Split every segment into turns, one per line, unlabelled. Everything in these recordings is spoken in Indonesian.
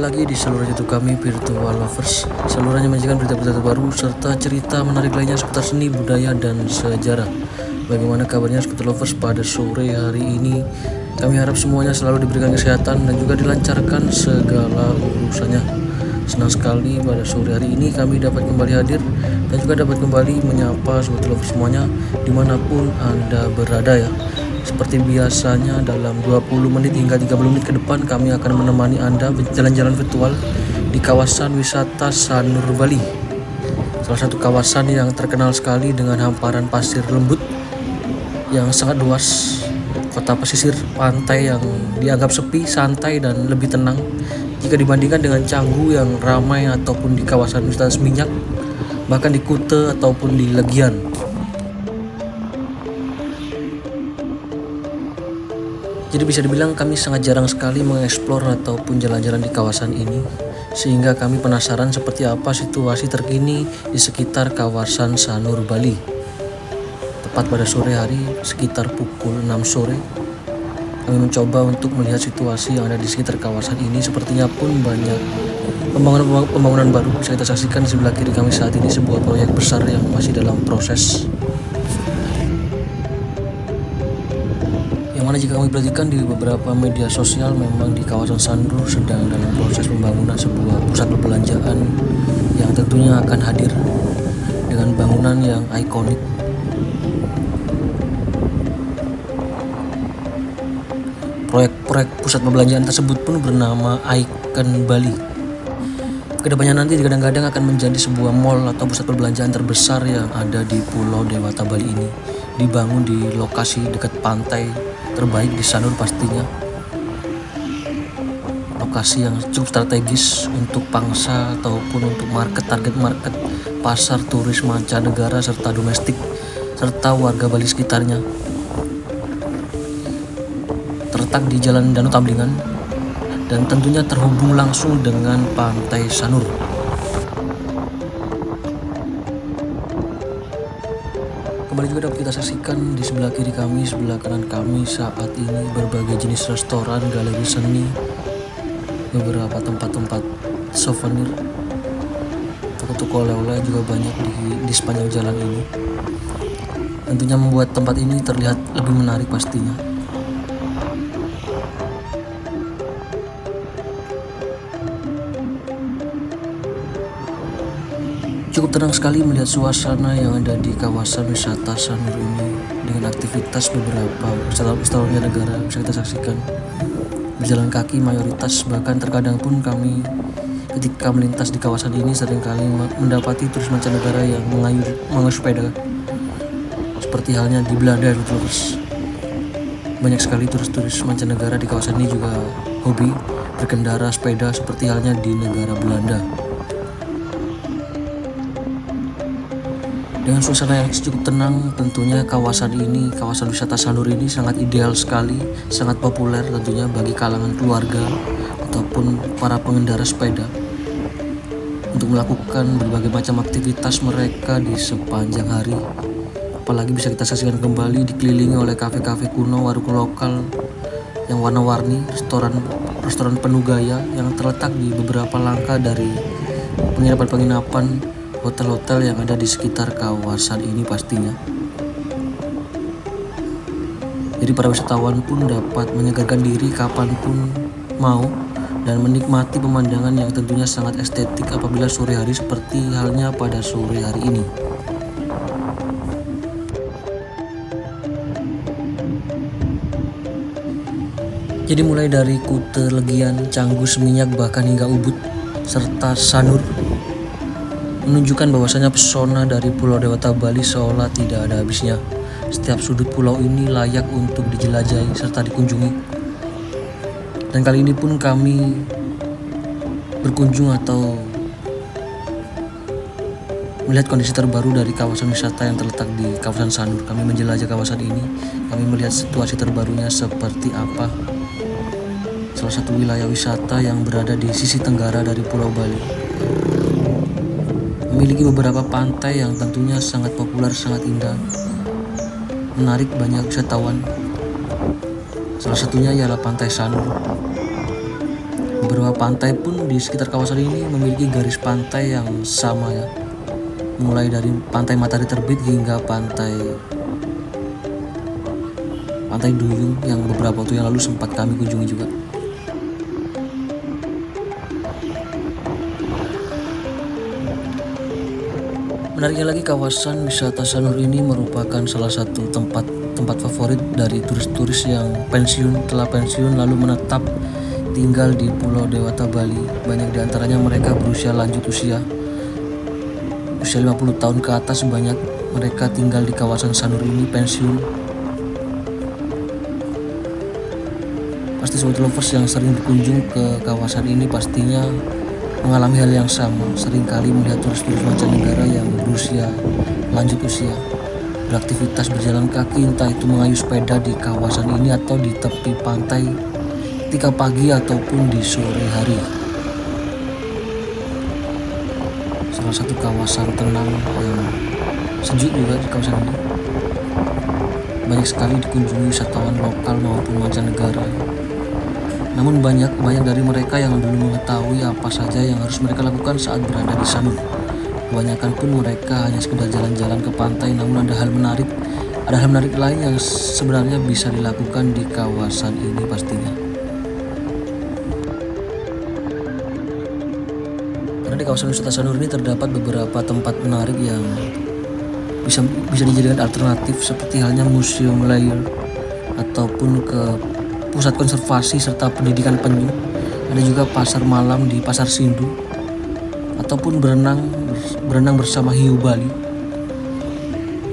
lagi di saluran YouTube kami, Virtual Lovers. Salurannya menyajikan berita-berita terbaru serta cerita menarik lainnya seputar seni, budaya, dan sejarah. Bagaimana kabarnya Virtual Lovers pada sore hari ini? Kami harap semuanya selalu diberikan kesehatan dan juga dilancarkan segala urusannya. Senang sekali pada sore hari ini kami dapat kembali hadir dan juga dapat kembali menyapa Virtual Lovers semuanya dimanapun Anda berada ya. Seperti biasanya dalam 20 menit hingga 30 menit ke depan kami akan menemani Anda berjalan-jalan virtual di kawasan wisata Sanur Bali. Salah satu kawasan yang terkenal sekali dengan hamparan pasir lembut yang sangat luas, kota pesisir pantai yang dianggap sepi, santai, dan lebih tenang jika dibandingkan dengan Canggu yang ramai ataupun di kawasan wisata Seminyak, bahkan di Kute ataupun di Legian. Jadi bisa dibilang kami sangat jarang sekali mengeksplor ataupun jalan-jalan di kawasan ini, sehingga kami penasaran seperti apa situasi terkini di sekitar kawasan Sanur Bali. Tepat pada sore hari sekitar pukul 6 sore, kami mencoba untuk melihat situasi yang ada di sekitar kawasan ini. Sepertinya pun banyak pembangunan baru bisa kita saksikan di sebelah kiri kami saat ini, sebuah proyek besar yang masih dalam proses. Yang mana jika kami perhatikan di beberapa media sosial, memang di kawasan Sanur sedang dalam proses pembangunan sebuah pusat perbelanjaan yang tentunya akan hadir dengan bangunan yang ikonik. Proyek pusat perbelanjaan tersebut pun bernama Icon Bali. Kedepannya nanti kadang-kadang akan menjadi sebuah mall atau pusat perbelanjaan terbesar yang ada di Pulau Dewata Bali ini. Dibangun di lokasi dekat pantai terbaik di Sanur pastinya. Lokasi yang cukup strategis untuk pangsa ataupun untuk target market pasar turis mancanegara serta domestik serta warga Bali sekitarnya. Terletak di Jalan Danau Tamblingan dan tentunya terhubung langsung dengan pantai Sanur. Kembali juga dapat kita saksikan di sebelah kiri kami, sebelah kanan kami saat ini berbagai jenis restoran, galeri seni, beberapa tempat-tempat souvenir, toko-toko oleh-oleh juga banyak di sepanjang jalan ini. Tentunya membuat tempat ini terlihat lebih menarik pastinya. Cukup tenang sekali melihat suasana yang ada di kawasan wisata Sanur ini dengan aktivitas beberapa wisatawan negara bisa kita saksikan. Berjalan kaki mayoritas, bahkan terkadang pun kami ketika melintas di kawasan ini seringkali mendapati turis mancanegara yang mengayuh sepeda. Seperti halnya di Belanda, terus banyak sekali turis-turis mancanegara di kawasan ini juga hobi berkendara sepeda seperti halnya di negara Belanda. Dengan suasana yang cukup tenang, tentunya kawasan wisata Sanur ini sangat ideal sekali, sangat populer tentunya bagi kalangan keluarga ataupun para pengendara sepeda untuk melakukan berbagai macam aktivitas mereka di sepanjang hari. Apalagi bisa kita saksikan kembali dikelilingi oleh kafe-kafe kuno, warung lokal yang warna-warni, restoran penuh gaya yang terletak di beberapa langkah dari penginapan hotel-hotel yang ada di sekitar kawasan ini pastinya. Jadi para wisatawan pun dapat menyegarkan diri kapanpun mau dan menikmati pemandangan yang tentunya sangat estetik apabila sore hari seperti halnya pada sore hari ini. Jadi mulai dari Kute, Legian, Canggu, Seminyak, bahkan hingga Ubud serta Sanur menunjukkan bahwasanya pesona dari Pulau Dewata Bali seolah tidak ada habisnya. Setiap sudut pulau ini layak untuk dijelajahi serta dikunjungi. Dan kali ini pun kami berkunjung atau melihat kondisi terbaru dari kawasan wisata yang terletak di kawasan Sanur. Kami menjelajah kawasan ini, kami melihat situasi terbarunya seperti apa. Salah satu wilayah wisata yang berada di sisi tenggara dari Pulau Bali memiliki beberapa pantai yang tentunya sangat populer, sangat indah, menarik banyak wisatawan. Salah satunya ialah Pantai Sanur. Beberapa pantai pun di sekitar kawasan ini memiliki garis pantai yang sama ya, mulai dari pantai Matahari Terbit hingga pantai Duyung yang beberapa waktu yang lalu sempat kami kunjungi juga. Menariknya lagi, kawasan wisata Sanur ini merupakan salah satu tempat favorit dari turis-turis yang telah pensiun lalu menetap tinggal di Pulau Dewata Bali. Banyak di antaranya mereka berusia lanjut usia 50 tahun ke atas. Banyak mereka tinggal di kawasan Sanur ini pensiun. Pasti sobat lovers yang sering berkunjung ke kawasan ini pastinya mengalami hal yang sama. Seringkali melihat turis-turis mancanegara yang berusia lanjut usia beraktivitas berjalan kaki, entah itu mengayuh sepeda di kawasan ini atau di tepi pantai ketika pagi ataupun di sore hari. Salah satu kawasan tenang yang sejuk juga di kawasan ini. Banyak sekali dikunjungi wisatawan lokal maupun mancanegara. Namun banyak dari mereka yang belum mengetahui apa saja yang harus mereka lakukan saat berada di Sanur. Kebanyakan pun mereka hanya sekedar jalan-jalan ke pantai, namun ada hal menarik lain yang sebenarnya bisa dilakukan di kawasan ini pastinya. Karena di kawasan wisata Sanur ini terdapat beberapa tempat menarik yang bisa dijadikan alternatif, seperti halnya Museum Layer ataupun ke pusat konservasi serta pendidikan penyu. Ada juga pasar malam di Pasar Sindu, ataupun berenang bersama hiu Bali.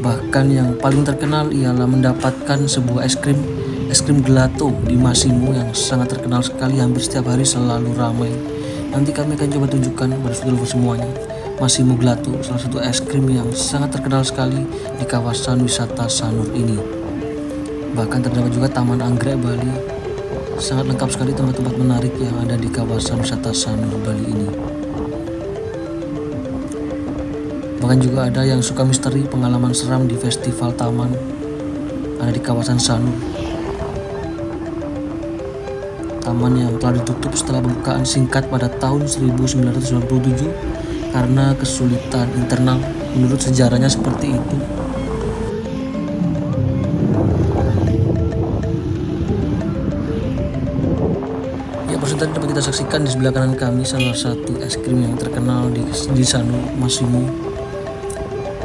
Bahkan yang paling terkenal ialah mendapatkan sebuah es krim gelato di Massimo yang sangat terkenal sekali, hampir setiap hari selalu ramai. Nanti kami akan coba tunjukkan pada saudara semuanya. Massimo Gelato, salah satu es krim yang sangat terkenal sekali di kawasan wisata Sanur ini. Bahkan terdapat juga Taman Anggrek Bali. Sangat lengkap sekali tempat-tempat menarik yang ada di kawasan wisata Sanur Bali ini. Bahkan juga ada yang suka misteri, pengalaman seram di festival taman ada di kawasan Sanur. Taman yang telah ditutup setelah pembukaan singkat pada tahun 1997 karena kesulitan internal, menurut sejarahnya seperti itu. Tadi dapat kita saksikan di sebelah kanan kami salah satu es krim yang terkenal di Sanur, Massimo,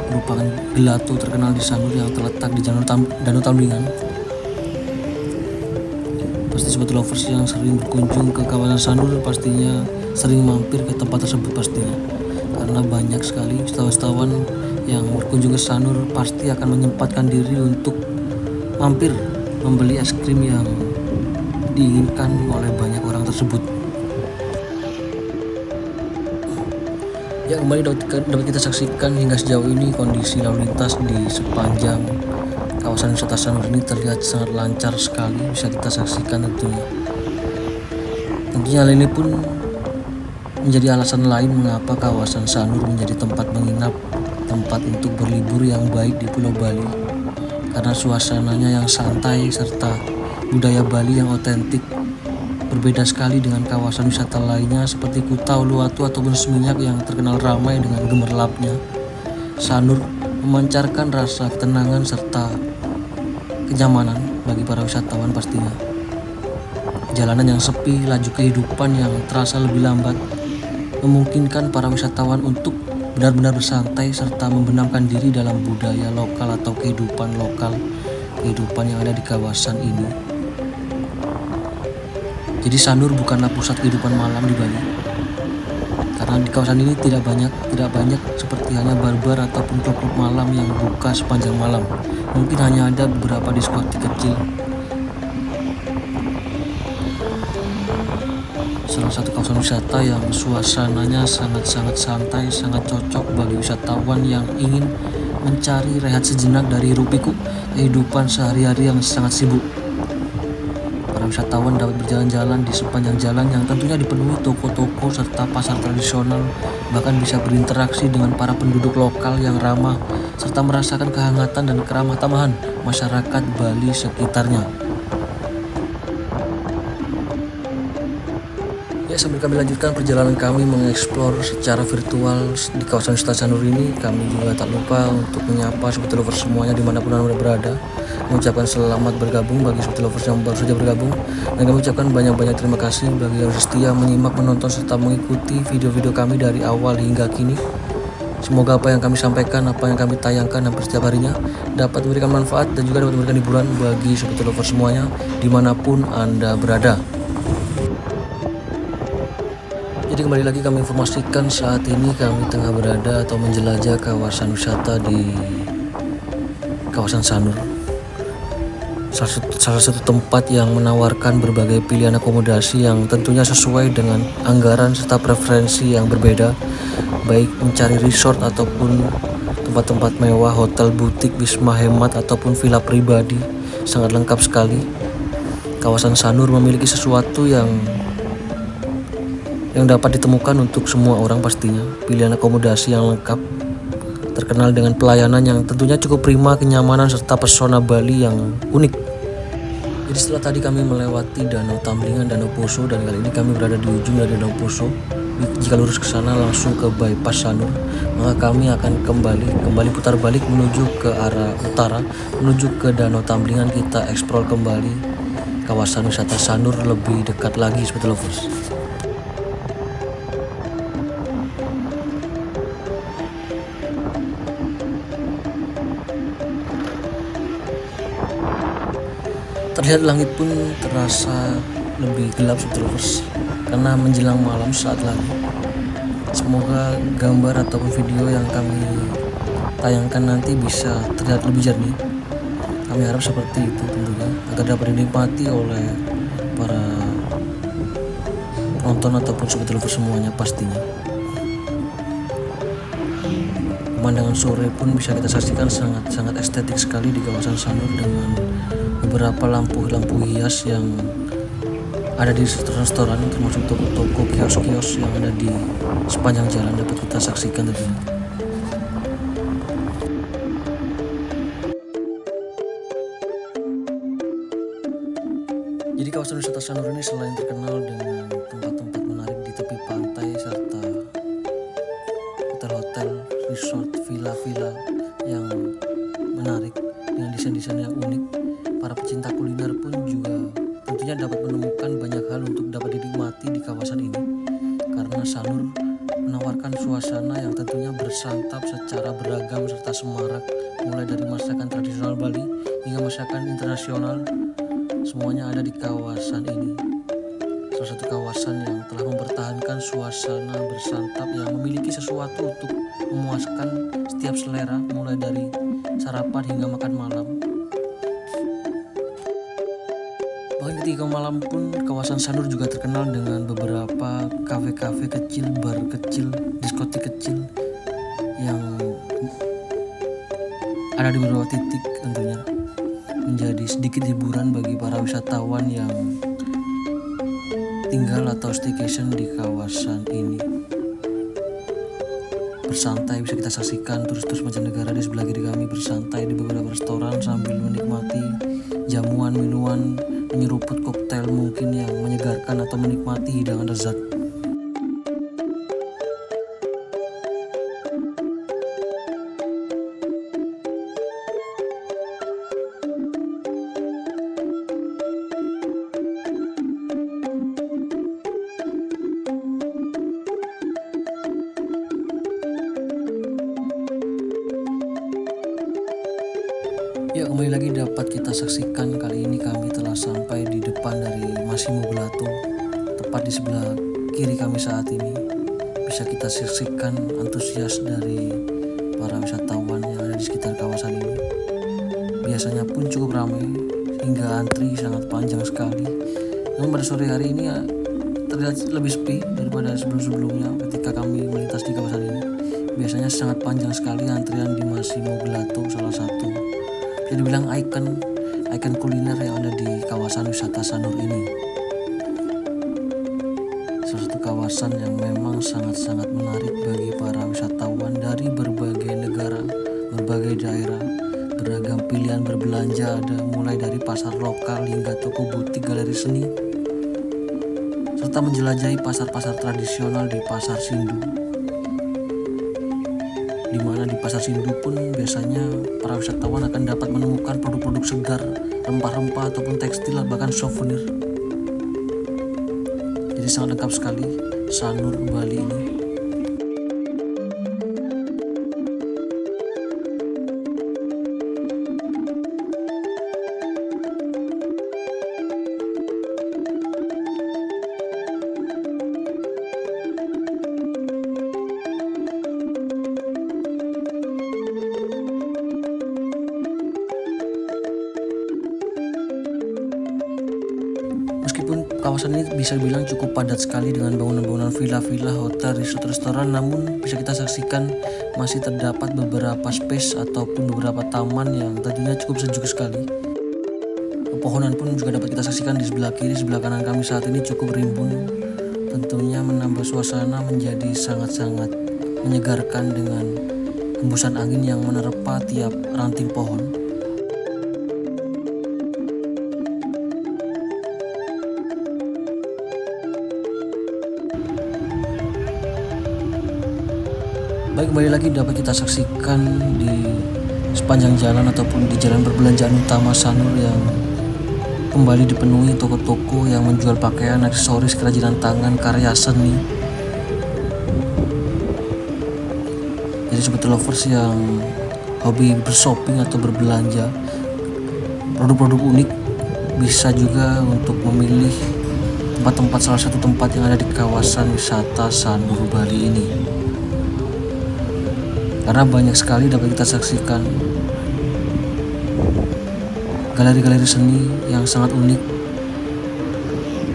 merupakan gelato terkenal di Sanur yang terletak di Danau Tamblingan. Pasti sobat lovers yang sering berkunjung ke kawasan Sanur pastinya sering mampir ke tempat tersebut pastinya, karena banyak sekali wisatawan yang berkunjung ke Sanur pasti akan menyempatkan diri untuk mampir membeli es krim yang diinginkan oleh banyak orang tersebut. Ya, kembali dapat kita saksikan hingga sejauh ini kondisi lalu lintas di sepanjang kawasan wisata Sanur ini terlihat sangat lancar sekali, bisa kita saksikan tentunya. Hal ini pun menjadi alasan lain mengapa kawasan Sanur menjadi tempat menginap, tempat untuk berlibur yang baik di Pulau Bali, karena suasananya yang santai serta budaya Bali yang otentik. Berbeda sekali dengan kawasan wisata lainnya seperti Kuta, Uluwatu ataupun Seminyak yang terkenal ramai dengan gemerlapnya. Sanur memancarkan rasa ketenangan serta kenyamanan bagi para wisatawan pastinya. Jalanan yang sepi, laju kehidupan yang terasa lebih lambat, memungkinkan para wisatawan untuk benar-benar bersantai serta membenamkan diri dalam budaya lokal atau kehidupan yang ada di kawasan ini. Jadi Sanur bukanlah pusat kehidupan malam di Bali, karena di kawasan ini tidak banyak seperti hanya bar-bar ataupun klub-klub malam yang buka sepanjang malam. Mungkin hanya ada beberapa diskotik kecil. Salah satu kawasan wisata yang suasananya sangat-sangat santai, sangat cocok bagi wisatawan yang ingin mencari rehat sejenak dari hiruk-pikuk kehidupan sehari-hari yang sangat sibuk. Para wisatawan dapat berjalan-jalan di sepanjang jalan yang tentunya dipenuhi toko-toko serta pasar tradisional, bahkan bisa berinteraksi dengan para penduduk lokal yang ramah serta merasakan kehangatan dan keramah tamahan masyarakat Bali sekitarnya. Ya, Ya, sambil kami lanjutkan perjalanan kami mengeksplor secara virtual di kawasan wisata Sanur ini, kami juga tak lupa untuk menyapa Sobat Lovers semuanya dimanapun Anda berada, mengucapkan selamat bergabung bagi Sobat Lovers yang baru saja bergabung, dan kami ucapkan banyak-banyak terima kasih bagi yang setia menyimak, menonton, serta mengikuti video-video kami dari awal hingga kini. Semoga apa yang kami sampaikan, apa yang kami tayangkan hampir setiap harinya dapat memberikan manfaat dan juga dapat memberikan hiburan bagi Sobat Lovers semuanya dimanapun Anda berada. Jadi kembali lagi kami informasikan saat ini kami tengah berada atau menjelajah kawasan wisata di kawasan Sanur. Salah satu tempat yang menawarkan berbagai pilihan akomodasi yang tentunya sesuai dengan anggaran serta preferensi yang berbeda, baik mencari resort ataupun tempat-tempat mewah, hotel, butik, wisma hemat ataupun villa pribadi, sangat lengkap sekali. Kawasan Sanur memiliki sesuatu yang dapat ditemukan untuk semua orang pastinya. Pilihan akomodasi yang lengkap, terkenal dengan pelayanan yang tentunya cukup prima, kenyamanan serta pesona Bali yang unik. Jadi setelah tadi kami melewati Danau Tamblingan, Danau Poso, dan kali ini kami berada di ujung dari Danau Poso. Jika lurus ke sana langsung ke bypass Sanur, maka kami akan kembali putar balik menuju ke arah utara, menuju ke Danau Tamblingan. Kita eksplor kembali kawasan wisata Sanur lebih dekat lagi, Sobat Lovers. Terlihat langit pun terasa lebih gelap, Sobat Lovers, karena menjelang malam saat lagi. Semoga gambar ataupun video yang kami tayangkan nanti bisa terlihat lebih jernih. Kami harap seperti itu tentunya, agar dapat dinikmati oleh para penonton ataupun Sobat Lovers semuanya pastinya. Pemandangan sore pun bisa kita saksikan sangat estetik sekali di kawasan Sanur dengan beberapa lampu hias yang ada di restoran, termasuk toko-toko, kios-kios yang ada di sepanjang jalan dapat kita saksikan tentunya. Jadi kawasan wisata Sanur ini selain terkenal dengan tempat-tempat menarik di tepi pantai serta hotel-hotel, resort, villa-villa yang menarik dengan desain-desain yang unik, para pecinta kuliner pun juga tentunya dapat menemukan banyak hal untuk dapat dinikmati di kawasan ini, karena Sanur menawarkan suasana yang tentunya bersantap secara beragam serta semarak, mulai dari masakan tradisional Bali hingga masakan internasional, semuanya ada di kawasan ini. Salah satu kawasan yang telah mempertahankan suasana bersantap yang memiliki sesuatu untuk memuaskan setiap selera, mulai dari sarapan hingga makan malam. Bahkan ketika malam pun kawasan Sanur juga terkenal dengan beberapa kafe-kafe kecil, bar kecil, diskotik kecil yang ada di beberapa titik, tentunya menjadi sedikit hiburan bagi para wisatawan yang tinggal atau staycation di kawasan ini. Bersantai bisa kita saksikan turis-turis mancanegara di sebelah kiri kami bersantai di beberapa restoran sambil menikmati jamuan, minuman, menyeruput koktail mungkin yang menyegarkan atau menikmati hidangan lezat. Ya, kembali lagi dapat kita saksikan. Kali ini kami telah sampai di depan dari Massimo Gelato, tepat di sebelah kiri kami saat ini. Bisa kita saksikan antusias dari para wisatawan yang ada di sekitar kawasan ini. Biasanya pun cukup ramai hingga antri sangat panjang sekali. Namun pada sore hari ini ya, terlihat lebih sepi daripada sebelum-sebelumnya ketika kami melintas di kawasan ini. Biasanya sangat panjang sekali antrian di Massimo Gelato, salah satu bisa dibilang ikon kuliner yang ada di kawasan wisata Sanur ini. Salah satu kawasan yang memang sangat-sangat menarik bagi para wisatawan dari berbagai negara, berbagai daerah. Beragam pilihan berbelanja ada, mulai dari pasar lokal hingga toko butik, galeri seni. Salah serta menjelajahi pasar-pasar tradisional di Pasar Sindu. Di mana di Pasar Sindu pun biasanya para wisatawan akan dapat menemukan produk-produk segar, rempah-rempah ataupun tekstil bahkan souvenir. Jadi sangat lengkap sekali Sanur Bali ini. Meskipun kawasan ini bisa dibilang cukup padat sekali dengan bangunan-bangunan villa-villa, hotel, resort, restoran, namun bisa kita saksikan masih terdapat beberapa space ataupun beberapa taman yang tadinya cukup sejuk sekali. Pepohonan pun juga dapat kita saksikan di sebelah kiri, sebelah kanan kami saat ini cukup rimbun. Tentunya menambah suasana menjadi sangat-sangat menyegarkan dengan hembusan angin yang menerpa tiap ranting pohon. Baik, kembali lagi dapat kita saksikan di sepanjang jalan ataupun di jalan perbelanjaan utama Sanur yang kembali dipenuhi toko-toko yang menjual pakaian, aksesoris, kerajinan tangan, karya seni. Jadi sobat lovers yang hobi bershopping atau berbelanja produk-produk unik bisa juga untuk memilih tempat-tempat, salah satu tempat yang ada di kawasan wisata Sanur Bali ini. Karena banyak sekali dapat kita saksikan galeri-galeri seni yang sangat unik,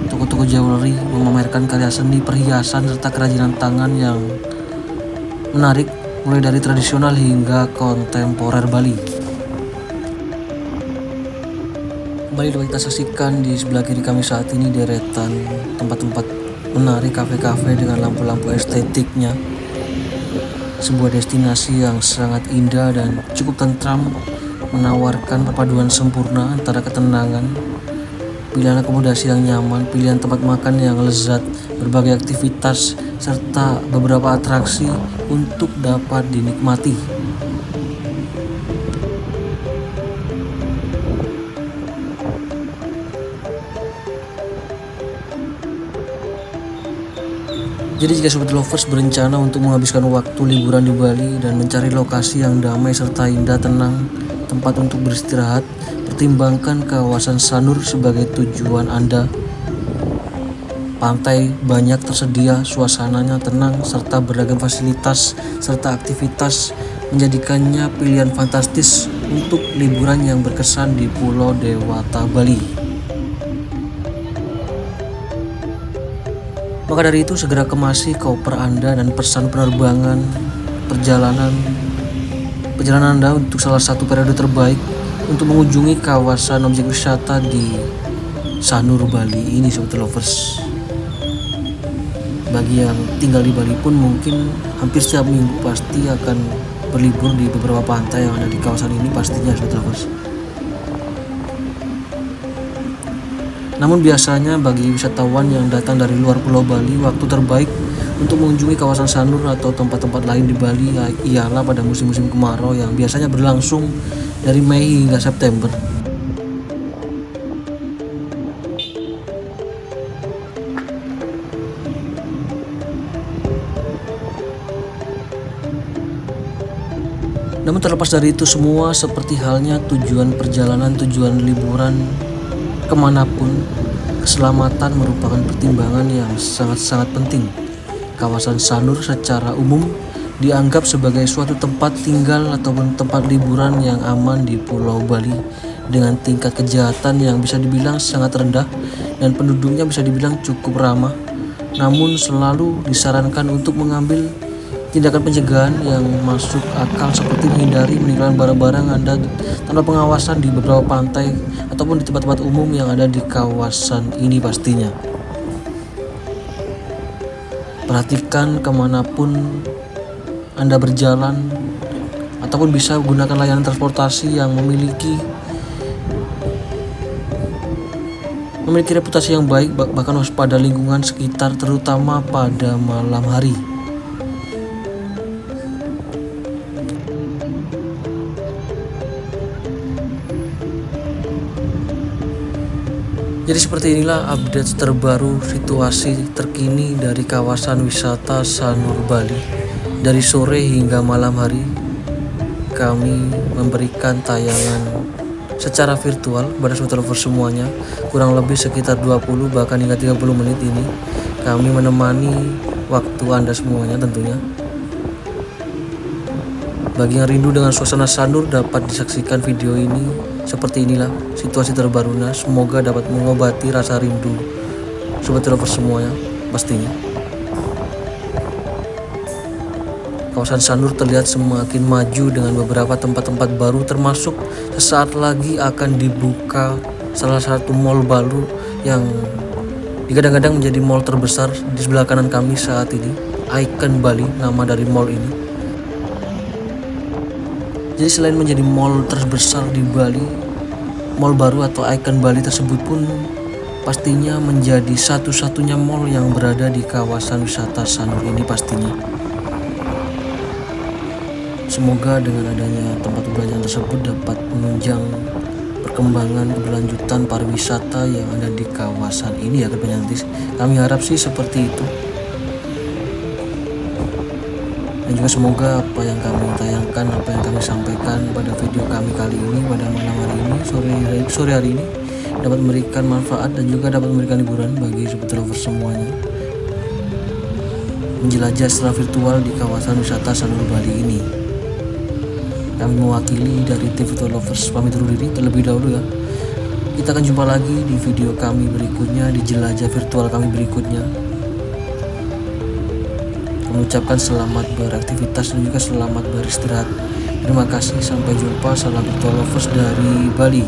toko-toko jewelry memamerkan karya seni, perhiasan, serta kerajinan tangan yang menarik mulai dari tradisional hingga kontemporer Bali. Kembali dapat kita saksikan di sebelah kiri kami saat ini deretan tempat-tempat menarik, kafe-kafe dengan lampu-lampu estetiknya. Sebuah destinasi yang sangat indah dan cukup tentram, menawarkan perpaduan sempurna antara ketenangan, pilihan akomodasi yang nyaman, pilihan tempat makan yang lezat, berbagai aktivitas, serta beberapa atraksi untuk dapat dinikmati. Jadi jika sobat lovers berencana untuk menghabiskan waktu liburan di Bali dan mencari lokasi yang damai serta indah, tenang, tempat untuk beristirahat, pertimbangkan kawasan Sanur sebagai tujuan Anda. Pantai banyak tersedia, suasananya tenang, serta beragam fasilitas serta aktivitas menjadikannya pilihan fantastis untuk liburan yang berkesan di Pulau Dewata, Bali. Maka dari itu segera kemasi koper Anda dan pesan penerbangan perjalanan Anda untuk salah satu periode terbaik untuk mengunjungi kawasan objek wisata di Sanur Bali ini, sobat lovers. Bagi yang tinggal di Bali pun mungkin hampir setiap minggu pasti akan berlibur di beberapa pantai yang ada di kawasan ini pastinya, sobat lovers. Namun biasanya bagi wisatawan yang datang dari luar Pulau Bali, waktu terbaik untuk mengunjungi kawasan Sanur atau tempat-tempat lain di Bali ialah pada musim-musim kemarau yang biasanya berlangsung dari Mei hingga September. Namun terlepas dari itu semua, seperti halnya tujuan perjalanan, tujuan liburan kemanapun, keselamatan merupakan pertimbangan yang sangat-sangat penting. Kawasan Sanur secara umum dianggap sebagai suatu tempat tinggal ataupun tempat liburan yang aman di Pulau Bali dengan tingkat kejahatan yang bisa dibilang sangat rendah dan penduduknya bisa dibilang cukup ramah. Namun selalu disarankan untuk mengambil tindakan pencegahan yang masuk akal seperti menghindari meninggalkan barang-barang Anda tanpa pengawasan di beberapa pantai ataupun di tempat-tempat umum yang ada di kawasan ini pastinya. Perhatikan kemanapun Anda berjalan ataupun bisa gunakan layanan transportasi yang memiliki memiliki reputasi yang baik, bahkan waspada lingkungan sekitar terutama pada malam hari. Jadi seperti inilah update terbaru situasi terkini dari kawasan wisata Sanur Bali. Dari sore hingga malam hari kami memberikan tayangan secara virtual pada fotografer semuanya, kurang lebih sekitar 20 bahkan hingga 30 menit ini kami menemani waktu Anda semuanya tentunya. Bagi yang rindu dengan suasana Sanur dapat disaksikan video ini. Seperti inilah situasi terbarunya, semoga dapat mengobati rasa rindu sobat lover semuanya pastinya. Kawasan Sanur terlihat semakin maju dengan beberapa tempat-tempat baru, termasuk sesaat lagi akan dibuka salah satu mall baru yang digadang-gadang menjadi mall terbesar di sebelah kanan kami saat ini, Icon Bali nama dari mall ini. Jadi selain menjadi mall terbesar di Bali, mall baru atau Icon Bali tersebut pun pastinya menjadi satu-satunya mall yang berada di kawasan wisata Sanur ini pastinya. Semoga dengan adanya tempat perbelanjaan tersebut dapat menunjang perkembangan keberlanjutan pariwisata yang ada di kawasan ini ya nanti. Kami harap sih seperti itu. Dan juga semoga apa yang kami tayangkan, apa yang kami sampaikan pada video kami kali ini pada malam hari ini, sore hari ini dapat memberikan manfaat dan juga dapat memberikan hiburan bagi sobat lover semuanya. Menjelajah secara virtual di kawasan wisata Sanur Bali ini. Kami mewakili dari tim Foto Lovers pamit undur diri terlebih dahulu ya. Kita akan jumpa lagi di video kami berikutnya, di jelajah virtual kami berikutnya. Mengucapkan selamat beraktivitas dan juga selamat beristirahat. Terima kasih, sampai jumpa. Salam Foto Lovers dari Bali.